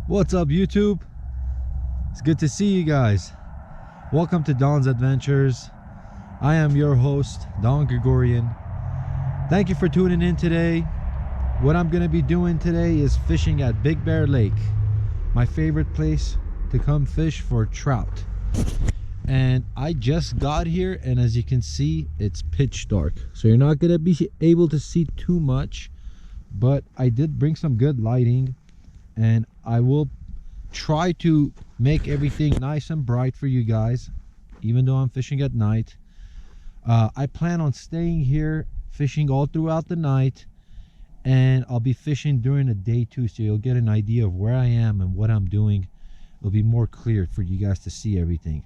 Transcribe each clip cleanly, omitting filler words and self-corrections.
What's up, YouTube? It's good to see you guys. Welcome to Don's Adventures. I am your host, Don Gregorian. Thank you for tuning in today. What I'm going to be doing today is fishing at Big Bear Lake, my favorite place to come fish for trout. And I just got here, and as you can see, it's pitch dark, so you're not going to be able to see too much, but I did bring some good lighting, and I will try to make everything nice and bright for you guys, even though I'm fishing at night. I plan on staying here fishing all throughout the night, and I'll be fishing during the day too, so you'll get an idea of where I am and what I'm doing. It'll be more clear for you guys to see everything.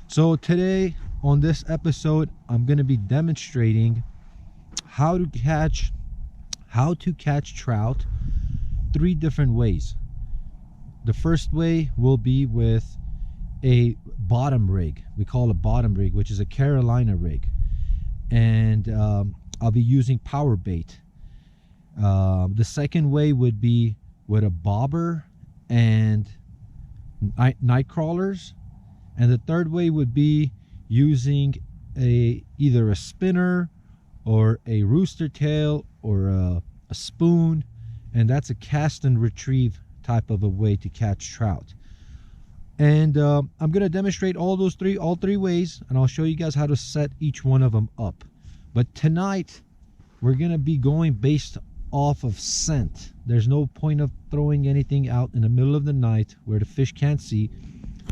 So today on this episode, I'm going to be demonstrating how to catch trout 3 different ways. The first way will be with a bottom rig. We call it bottom rig, which is a Carolina rig, and I'll be using power bait. The second way would be with a bobber and night crawlers, and the third way would be using either a spinner or a rooster tail or a spoon, and that's a cast and retrieve type of a way to catch trout. And I'm going to demonstrate all three ways, and I'll show you guys how to set each one of them up. But tonight we're going to be going based off of scent. There's no point of throwing anything out in the middle of the night where the fish can't see,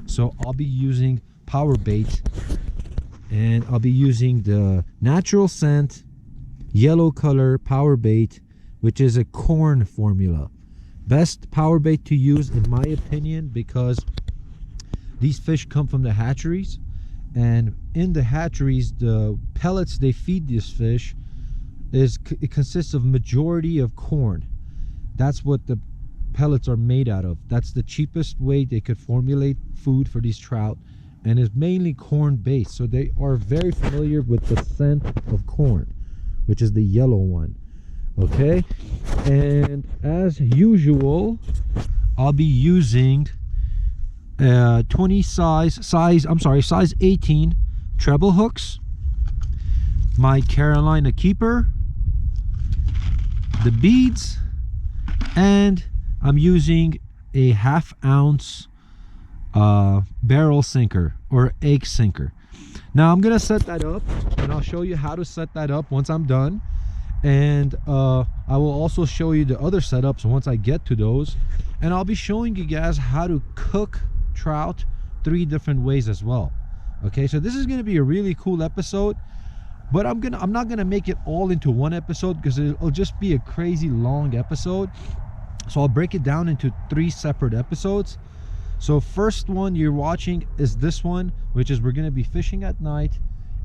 so I'll be using power bait, and I'll be using the natural scent yellow color power bait, which is a corn formula. Best power bait to use in my opinion, because these fish come from the hatcheries, and in the hatcheries the pellets they feed this fish it consists of majority of corn. That's what the pellets are made out of. That's the cheapest way they could formulate food for these trout, and is mainly corn based, so they are very familiar with the scent of corn, which is the yellow one. Okay, and as usual, I'll be using 20 size 18 treble hooks, my Carolina keeper, the beads, and I'm using a 1/2 ounce barrel sinker or egg sinker. Now I'm gonna set that up, and I'll show you how to set that up once I'm done, and I will also show you the other setups once I get to those, and I'll be showing you guys how to cook trout 3 different ways as well. Okay, so this is going to be a really cool episode, but I'm not gonna make it all into one episode because it'll just be a crazy long episode. So I'll break it down into 3 separate episodes. So first one you're watching is this one, which is we're going to be fishing at night,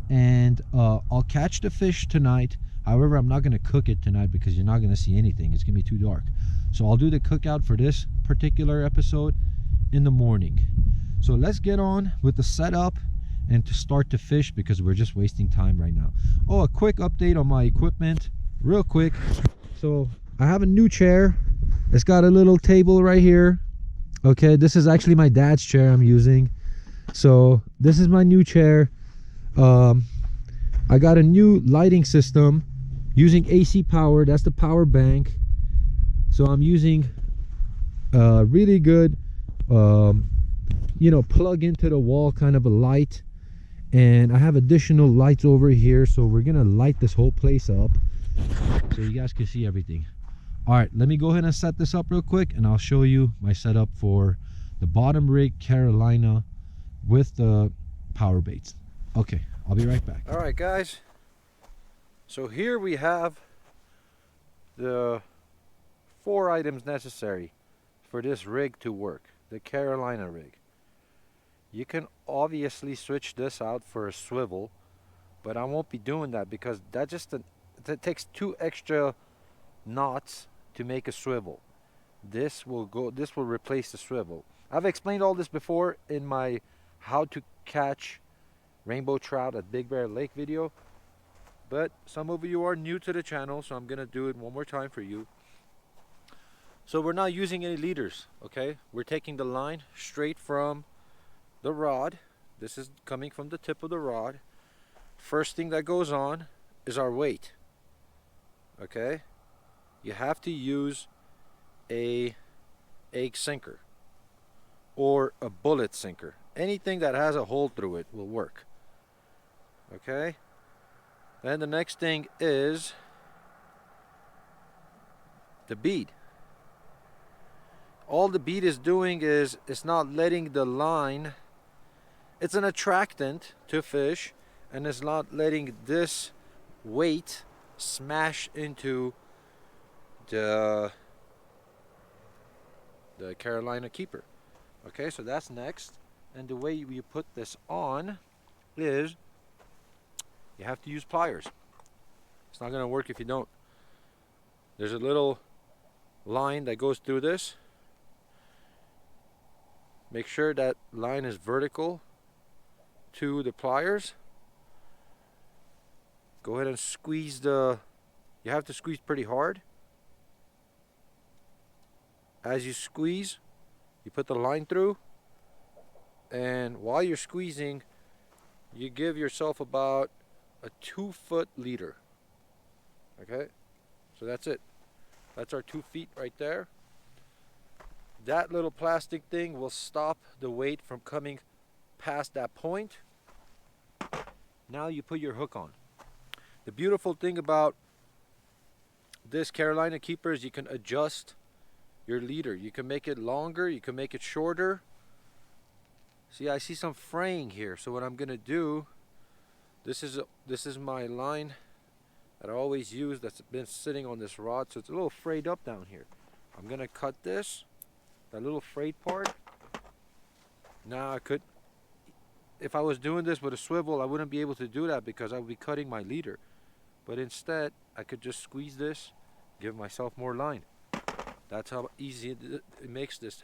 and I'll catch the fish tonight. However, I'm not going to cook it tonight because you're not going to see anything. It's going to be too dark. So I'll do the cookout for this particular episode in the morning. So let's get on with the setup and to start to fish, because we're just wasting time right now. Oh, a quick update on my equipment real quick. So I have a new chair. It's got a little table right here. Okay, this is actually my dad's chair I'm using. So this is my new chair. I got a new lighting system using AC power. That's the power bank. So I'm using really good plug into the wall kind of a light, and I have additional lights over here, so we're gonna light this whole place up so you guys can see everything. All right, let me go ahead and set this up real quick, and I'll show you my setup for the bottom rig Carolina with the power baits. Okay, I'll be right back. All right, guys, so here we have the 4 items necessary for this rig to work, the Carolina rig. You can obviously switch this out for a swivel, but I won't be doing that because that takes 2 extra knots to make a swivel. This will replace the swivel. I've explained all this before in my how to catch rainbow trout at Big Bear Lake video, but some of you are new to the channel, so I'm gonna do it one more time for you. So we're not using any leaders, okay? We're taking the line straight from the rod. This is coming from the tip of the rod. First thing that goes on is our weight, okay? You have to use a egg sinker or a bullet sinker. Anything that has a hole through it will work, okay? Then the next thing is the bead. All the bead is doing is it's not letting the line, it's an attractant to fish, and it's not letting this weight smash into the Carolina keeper. Okay, so that's next. And the way you put this on is you have to use pliers. It's not going to work if you don't. There's a little line that goes through this. Make sure that line is vertical to the pliers. Go ahead and squeeze you have to squeeze pretty hard. As you squeeze, you put the line through, and while you're squeezing, you give yourself about a 2-foot leader. Okay, so that's it. That's our 2 feet right there. That little plastic thing will stop the weight from coming past that point. Now you put your hook on. The beautiful thing about this Carolina keeper is you can adjust your leader. You can make it longer, you can make it shorter. See, I see some fraying here. So what I'm gonna do, this is my line that I always use that's been sitting on this rod, so it's a little frayed up down here. I'm gonna cut this, that little frayed part. Now I could, if I was doing this with a swivel, I wouldn't be able to do that because I would be cutting my leader. But instead, I could just squeeze this, give myself more line. That's how easy it makes this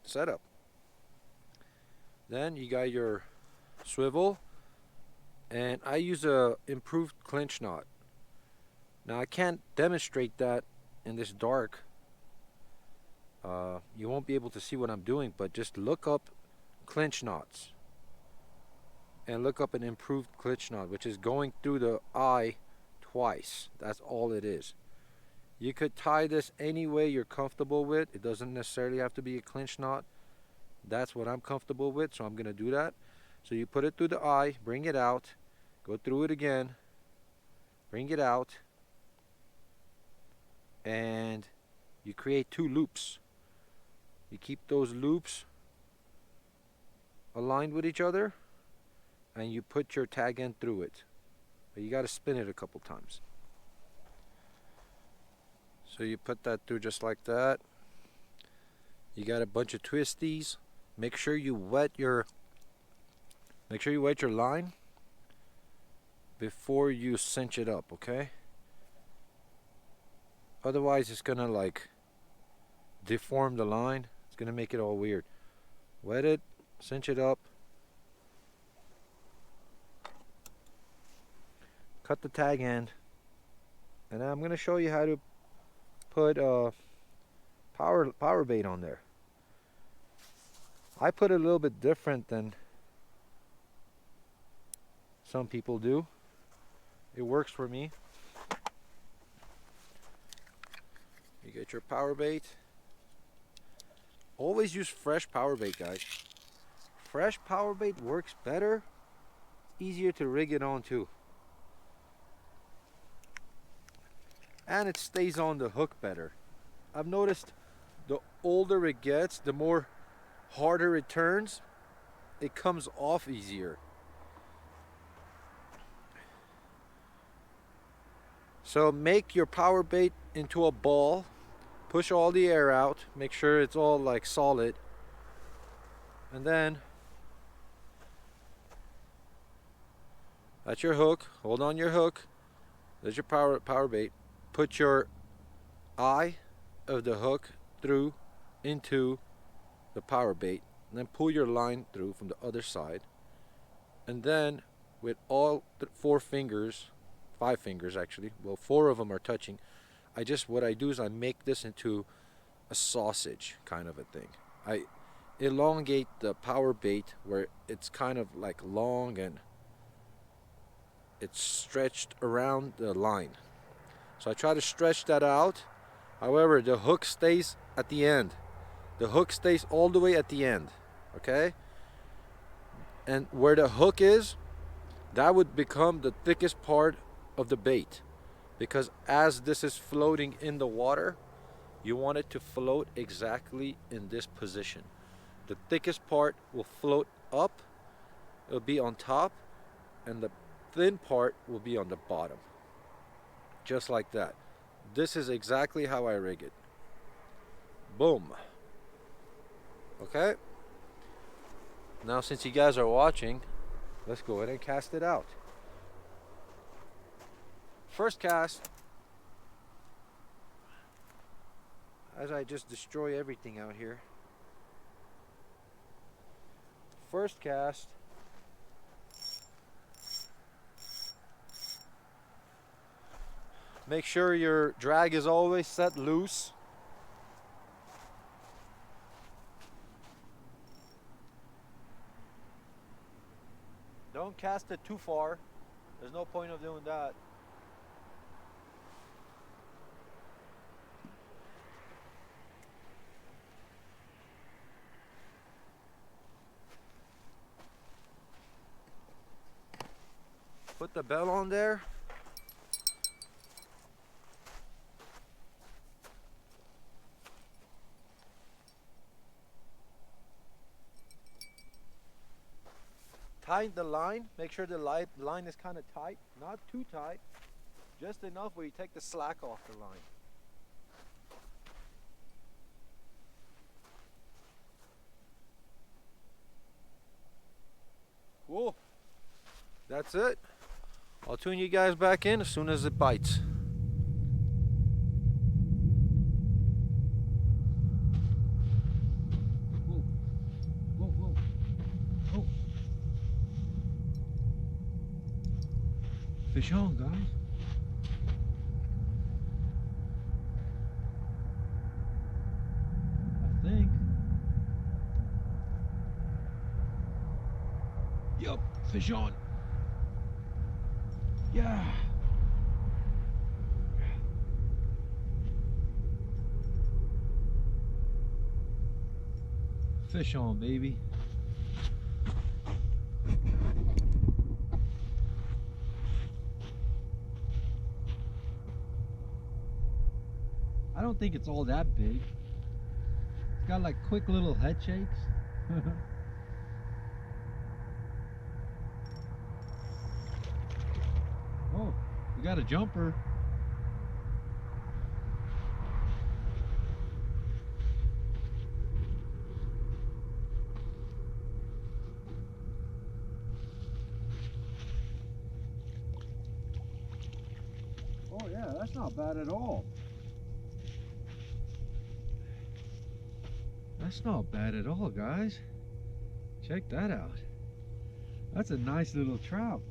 setup. Then you got your swivel, and I use a improved clinch knot. Now I can't demonstrate that in this dark. You won't be able to see what I'm doing, but just look up clinch knots and look up an improved clinch knot, which is going through the eye twice. That's all it is. You could tie this any way you're comfortable with. It doesn't necessarily have to be a clinch knot. That's what I'm comfortable with, so I'm gonna do that. So you put it through the eye, bring it out, go through it again, bring it out, and you create 2 loops. You keep those loops aligned with each other, and you put your tag end through it. But you got to spin it a couple times. So you put that through just like that. You got a bunch of twisties. Make sure you wet your line before you cinch it up, okay? Otherwise it's gonna like deform the line. It's gonna make it all weird. Wet it, cinch it up, cut the tag end, and I'm gonna show you how to put power bait on there. I put it a little bit different than some people do. It works for me. You get your power bait. Always use fresh power bait, guys. Fresh power bait works better. Easier to rig it on too. And it stays on the hook better. I've noticed the older it gets, the more harder it turns. It comes off easier. So make your power bait into a ball. Push all the air out. Make sure it's all like solid. And then that's your hook. Hold on your hook. There's your power bait. Put your eye of the hook through into the power bait, and then pull your line through from the other side, and then with all 4 fingers, 5 fingers actually, well 4 of them are touching, what I do is I make this into a sausage kind of a thing. I elongate the power bait where it's kind of like long and it's stretched around the line. So I try to stretch that out. However, the hook stays at the end. The hook stays all the way at the end. Okay? And where the hook is, that would become the thickest part of the bait. Because as this is floating in the water, you want it to float exactly in this position. The thickest part will float up, it'll be on top, and the thin part will be on the bottom. Just like that. This is exactly how I rig it. Boom. Okay? Now since you guys are watching, let's go ahead and cast it out. First cast, as I just destroy everything out here. First cast, make sure your drag is always set loose. Don't cast it too far. There's no point of doing that. Put the bell on there. Tighten the line. Make sure the line is kind of tight. Not too tight. Just enough where you take the slack off the line. Cool. That's it. I'll tune you guys back in as soon as it bites. Whoa. Whoa, whoa. Oh. Fish on, guys. I think. Yup, fish on. Yeah. Fish on, baby. I don't think it's all that big. It's got like quick little head shakes. Oh, we got a jumper. Oh yeah, that's not bad at all. That's not bad at all, guys. Check that out. That's a nice little trout.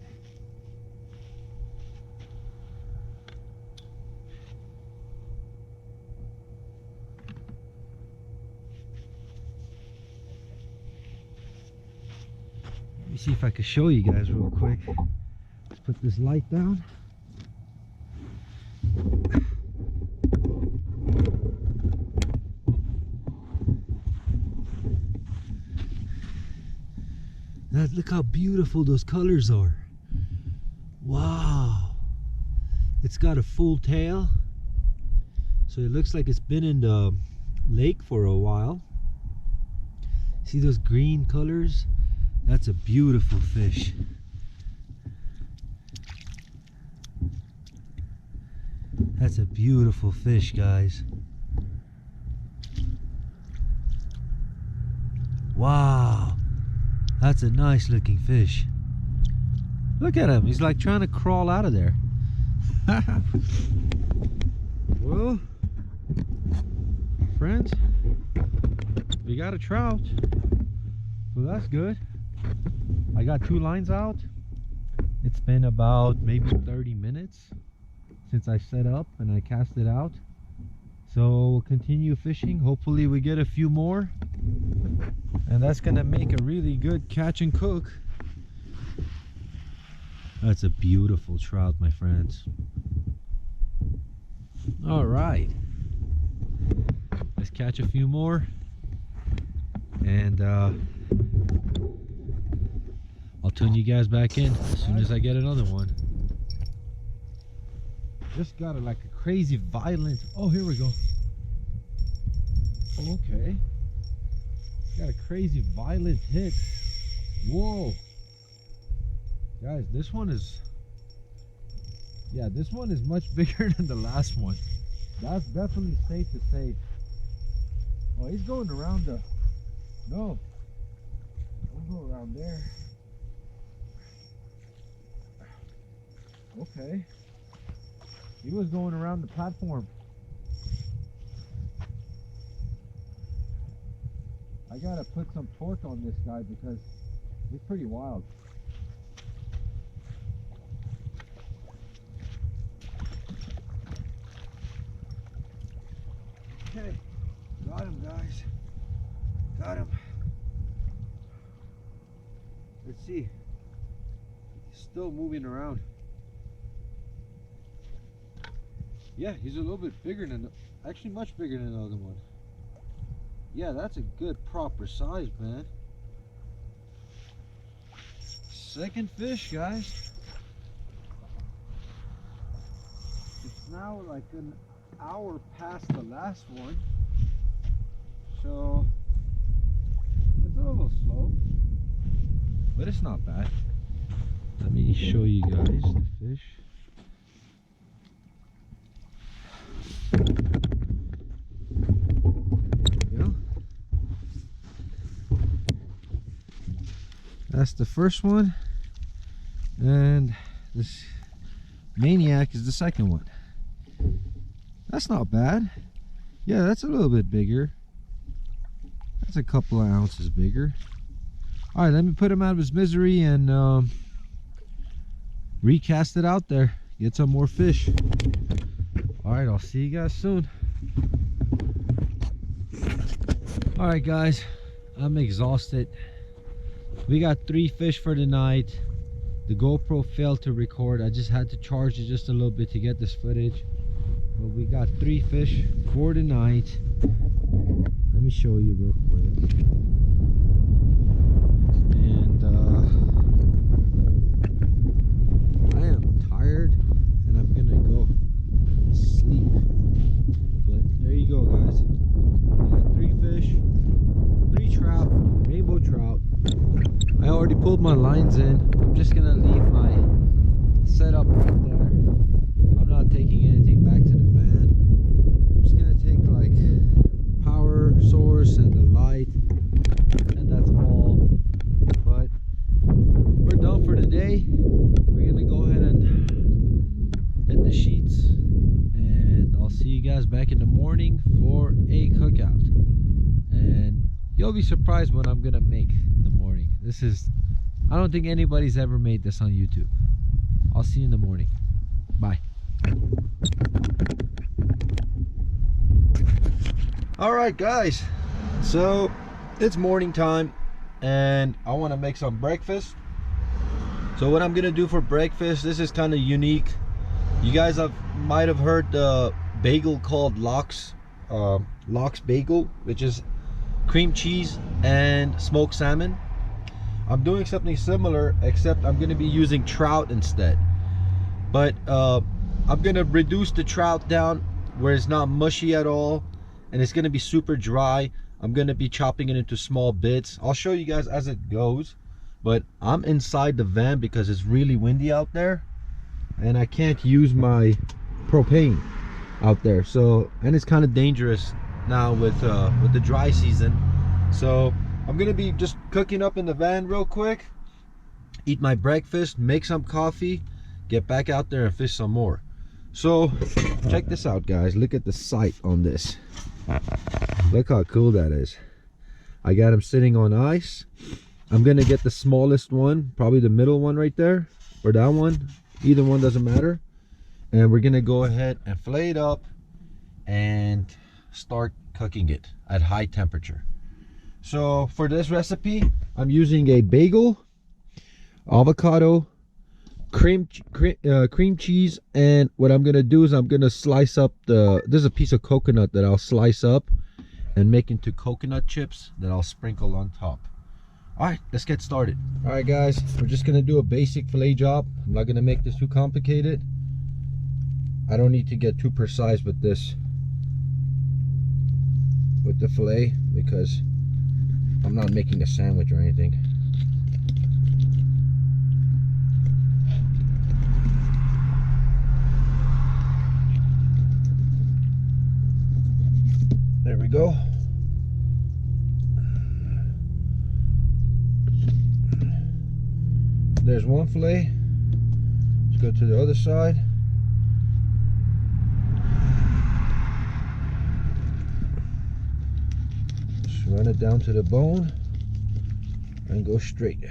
Let me see if I can show you guys real quick. Let's put this light down. Now look how beautiful those colors are. Wow. It's got a full tail. So it looks like it's been in the lake for a while. See those green colors? That's a beautiful fish. That's a beautiful fish, guys. Wow. That's a nice looking fish. Look at him. He's like trying to crawl out of there. Well, friends, we got a trout. So that's good. I got 2 lines out. It's been about maybe 30 minutes since I set up and I cast it out. So we'll continue fishing. Hopefully we get a few more, and that's gonna make a really good catch and cook. That's a beautiful trout, my friends. All right, let's catch a few more, and I'll tune you guys back in as soon as I get another one. Just got like a crazy violent. Oh, here we go. Okay, got a crazy violent hit. Whoa, guys, this one is, yeah, this one is much bigger than the last one. That's definitely safe to say. Oh, he's going around the, no, don't go around there. Okay, he was going around the platform. I gotta put some torque on this guy because he's pretty wild. Okay, got him, guys. Got him. Let's see. He's still moving around. Yeah, he's a little bit bigger than, actually much bigger than the other one. Yeah, that's a good proper size, man. Second fish, guys. It's now like an hour past the last one, so it's a little slow, but it's not bad. Let me show you guys the fish. That's the first one, and this maniac is the second one. That's not bad. Yeah, that's a little bit bigger. That's a couple of ounces bigger. All right, let me put him out of his misery and recast it out there, get some more fish. All right, I'll see you guys soon. All right, guys, I'm exhausted. We got 3 fish for the night. The GoPro failed to record. I just had to charge it just a little bit to get this footage. But we got 3 fish for the night. Let me show you real quick. And I am tired and I'm gonna go sleep. But there you go, guys. We got 3 fish, 3 trout, rainbow trout. I already pulled my lines in. I'm just gonna leave my setup right there. I'm not taking anything back to the van. I'm just gonna take like the power source and the light, and that's all. But we're done for the day. We're gonna go ahead and hit the sheets, and I'll see you guys back in the morning for a cookout. And you'll be surprised what I'm gonna make in the morning. This is, I don't think anybody's ever made this on YouTube. I'll see you in the morning. Bye. All right, guys, so it's morning time and I want to make some breakfast. So what I'm gonna do for breakfast, this is kind of unique. You guys might have heard the bagel called Lox Bagel, which is cream cheese and smoked salmon. I'm doing something similar, except I'm going to be using trout instead. But I'm going to reduce the trout down where it's not mushy at all, and it's going to be super dry. I'm going to be chopping it into small bits. I'll show you guys as it goes. But I'm inside the van because it's really windy out there, and I can't use my propane out there. So, and it's kind of dangerous now with the dry season. So I'm gonna be just cooking up in the van real quick, eat my breakfast, make some coffee, get back out there and fish some more. So check this out, guys. Look at the sight on this. Look how cool that is. I got him sitting on ice. I'm gonna get the smallest one, probably the middle one right there, or that one. Either one doesn't matter. And we're gonna go ahead and fillet it up and start cooking it at high temperature. So for this recipe, I'm using a bagel, avocado, cream cheese, and what I'm gonna do is I'm gonna slice up there's a piece of coconut that I'll slice up and make into coconut chips that I'll sprinkle on top. All right, let's get started. All right guys, we're just gonna do a basic fillet job. I'm not gonna make this too complicated. I don't need to get too precise with this, with the fillet, because I'm not making a sandwich or anything. There we go. There's one fillet. Let's go to the other side. Just run it down to the bone and go straight.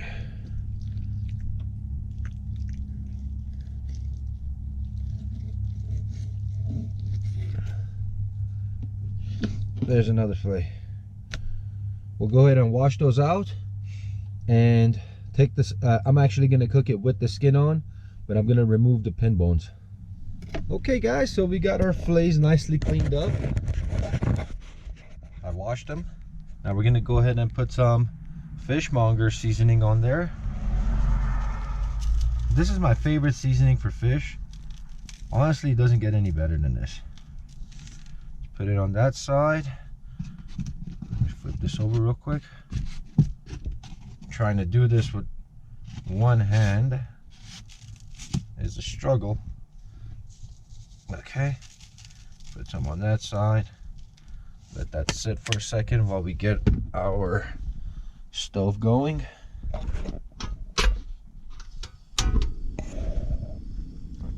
There's another fillet. We'll go ahead and wash those out and take this. I'm actually going to cook it with the skin on, but I'm going to remove the pin bones. Okay guys, so we got our fillets nicely cleaned up. I washed them. Now we're going to go ahead and put some fishmonger seasoning on there. This is my favorite seasoning for fish. Honestly, it doesn't get any better than this. Put it on that side. Flip this over real quick. I'm trying to do this with one hand is a struggle. Okay, put some on that side. Let that sit for a second while we get our stove going.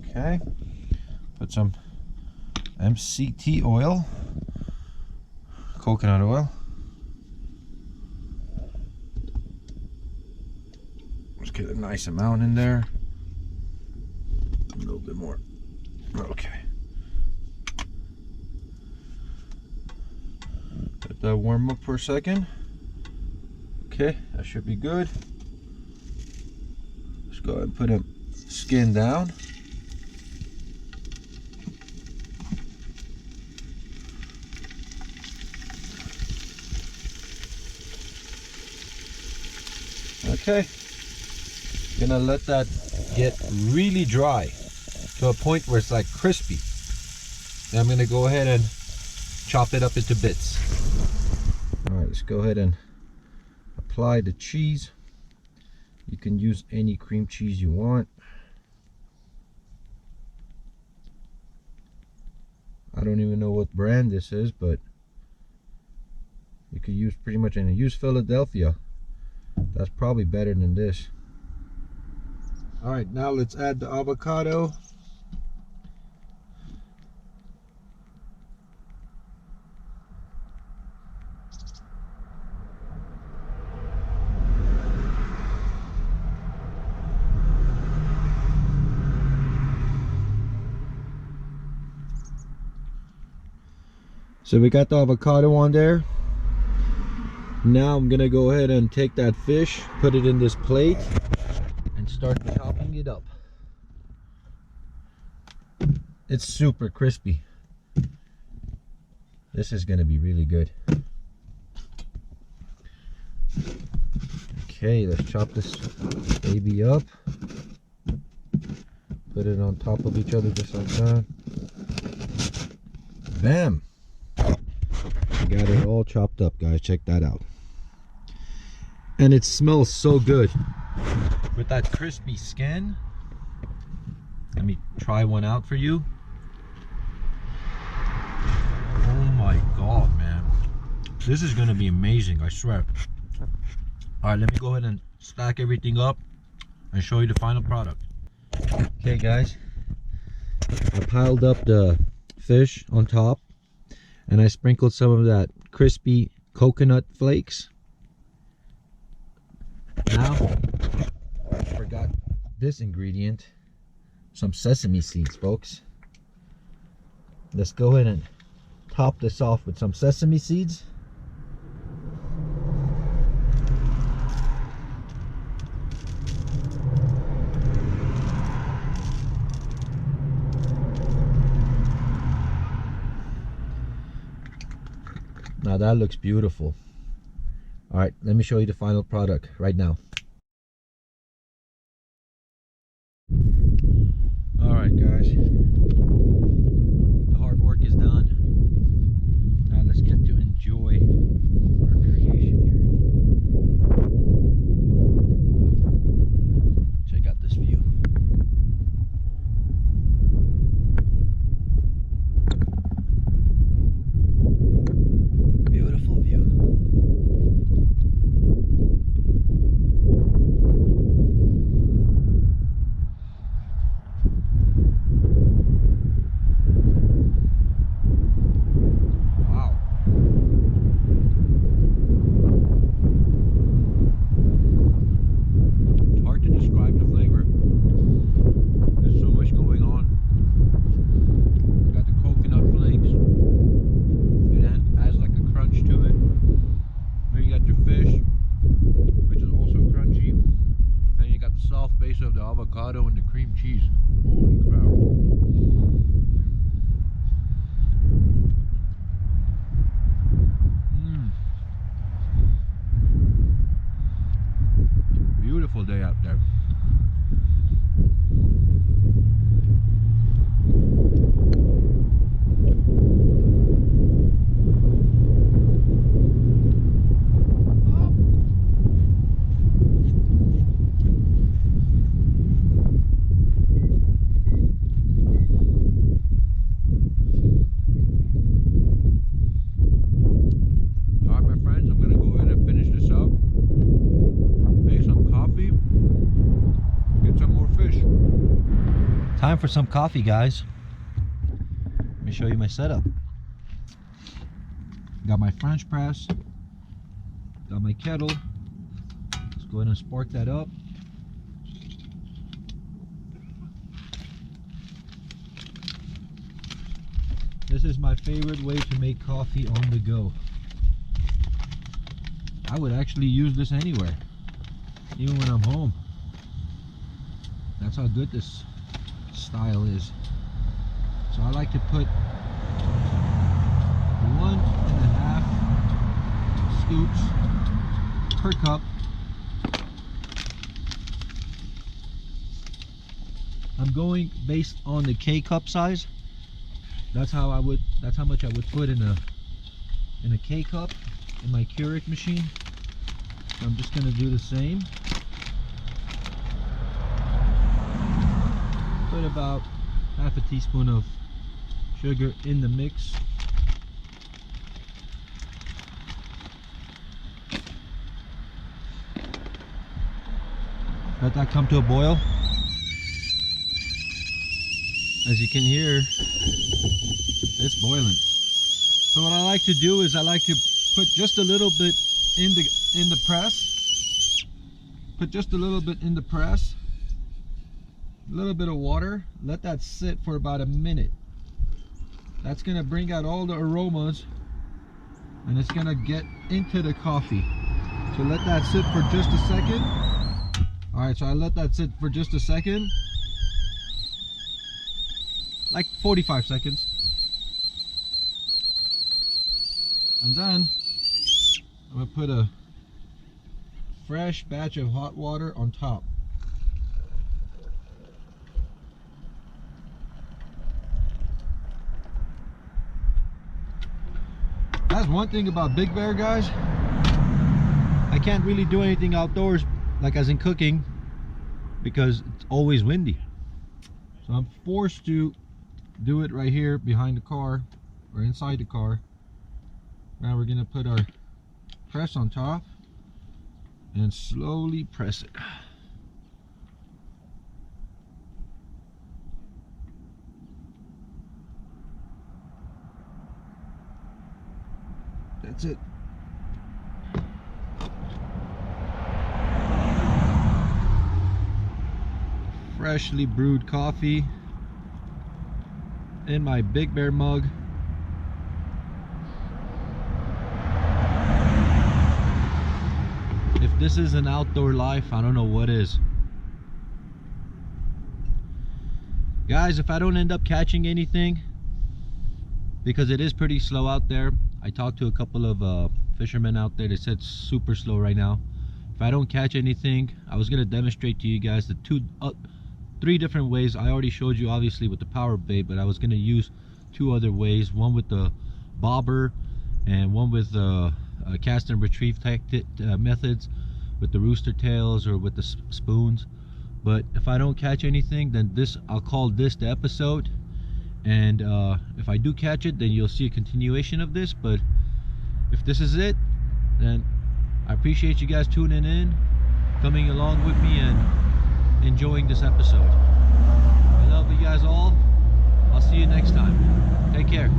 Okay, put some MCT oil, coconut oil. Let's get a nice amount in there. A little bit more. Okay. Let that warm up for a second. Okay, that should be good. Let's go ahead and put a skin down. Okay, gonna let that get really dry to a point where it's like crispy. Then I'm gonna go ahead and chop it up into bits. All right, let's go ahead and apply the cheese. You can use any cream cheese you want. I don't even know what brand this is, but you could use pretty much any. Use Philadelphia. That's probably better than this. All right, now let's add the avocado. So we got the avocado on there. Now I'm gonna go ahead and take that fish, put it in this plate, and start chopping it up. It's super crispy. This is gonna be really good. Okay, let's chop this baby up. Put it on top of each other just like that. Bam! I got it all chopped up, guys. Check that out. And it smells so good with that crispy skin. Let me try one out for you. Oh my god, man, this is gonna be amazing, I swear. All right, let me go ahead and stack everything up and show you the final product. Okay guys, I piled up the fish on top and I sprinkled some of that crispy coconut flakes. Now, I forgot this ingredient, some sesame seeds, folks. Let's go ahead and top this off with some sesame seeds. Now that looks beautiful. All right, let me show you the final product right now. All right, guys. The hard work is done. Now let's get to enjoy our creation here. Check out this view. Beautiful view. Of the avocado and the cream cheese. Holy crap. Beautiful day out there. Time for some coffee, guys. Let me show you my setup. Got my French press, got my kettle. Let's go ahead and spark that up. This is my favorite way to make coffee on the go. I would actually use this anywhere, even when I'm home. That's how good this style is. So I like to put 1.5 scoops per cup. I'm going based on the K cup size. That's how much I would put in a K cup in my Keurig machine. So I'm just gonna do the same. Put about half a teaspoon of sugar in the mix. Let that come to a boil. As you can hear, it's boiling. So what I like to do is I like to put just a little bit in the press. Put just a little bit in the press. A little bit of water. Let that sit for about a minute. That's gonna bring out all the aromas, and it's gonna get into the coffee. So let that sit for just a second. All right, so I let that sit for just a second, like 45 seconds. And then I'm gonna put a fresh batch of hot water on top. That's one thing about Big Bear, guys. I can't really do anything outdoors, like as in cooking, because it's always windy. So I'm forced to do it right here behind the car or inside the car. Now we're gonna put our press on top and slowly press it. That's it. Freshly brewed coffee in my Big Bear mug. this is an outdoor life, I don't know what is. Guys, if I don't end up catching anything, because it is pretty slow out there, I talked to a couple of fishermen out there. They said it's super slow right now. If I don't catch anything, I was going to demonstrate to you guys the three different ways. I already showed you obviously with the power bait, but I was going to use 2 other ways, one with the bobber and one with cast and retrieve methods with the rooster tails or with the spoons. But if I don't catch anything, then I'll call this the episode. And if I do catch it, then you'll see a continuation of this. But if this is it, then I appreciate you guys tuning in, coming along with me and enjoying this episode. I love you guys all. I'll see you next time. Take care.